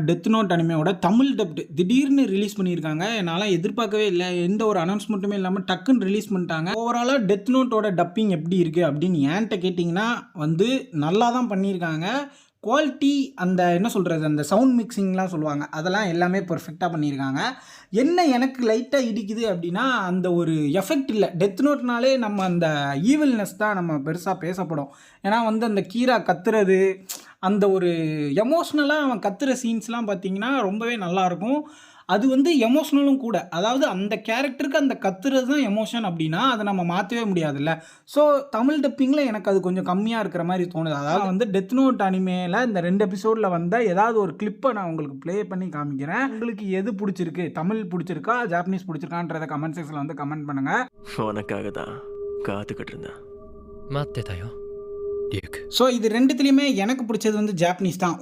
Death note அனிமேவோட Tamil dubbed திடீர்னு release பண்ணியிருக்காங்க. என்னால் எதிர்பார்க்கவே இல்லை. எந்த ஒரு அனௌன்ஸ்மெண்ட்டுமே இல்லாமல் டக்குன்னு ரிலீஸ் பண்ணிட்டாங்க. ஓவராலாக டெத் நோட்டோட டப்பிங் எப்படி இருக்குது அப்படின்னு என்கிட்ட கேட்டிங்கன்னா நல்லா தான் பண்ணியிருக்காங்க. குவாலிட்டி அந்த என்ன சொல்கிறது, அந்த சவுண்ட் மிக்சிங்லாம் சொல்லுவாங்க, அதெல்லாம் எல்லாமே பெர்ஃபெக்டாக பண்ணியிருக்காங்க. என்ன எனக்கு லைட்டாக இடிக்குது அப்படின்னா, அந்த ஒரு எஃபெக்ட் இல்லை. டெத் நோட்னாலே நம்ம அந்த ஈவில்னஸ் தான் நம்ம பெருசாக பேசப்படும். ஏன்னா அந்த கீரா கத்துறது, அந்த ஒரு எமோஷ்னலாக அவன் கத்துற சீன்ஸ்லாம் பார்த்தீங்கன்னா ரொம்பவே நல்லாயிருக்கும். அது எமோஷ்னலும் கூட. அதாவது அந்த கேரக்டருக்கு அந்த கத்துறது தான் எமோஷன் அப்படின்னா, அதை நம்ம மாற்றவே முடியாதுல்ல. ஸோ தமிழ் டப்பிங்கில் எனக்கு அது கொஞ்சம் கம்மியாக இருக்கிற மாதிரி தோணுது. அதாவது டெத் நோட் அனிமேல இந்த 2 எபிசோடில் வந்த ஏதாவது ஒரு கிளிப்பை நான் உங்களுக்கு ப்ளே பண்ணி காமிக்கிறேன். உங்களுக்கு எது பிடிச்சிருக்கு, தமிழ் பிடிச்சிருக்கா, ஜாப்பனீஸ் பிடிச்சிருக்கான்றதை கமெண்ட் செக்ஷனில் கமெண்ட் பண்ணுங்கள். உனக்காக தான் காத்துக்கிட்டு இருந்தேன்.待ってたよリュウクஸோ இது 2த்துலேயுமே எனக்கு பிடிச்சது ஜாப்பனீஸ் தான்.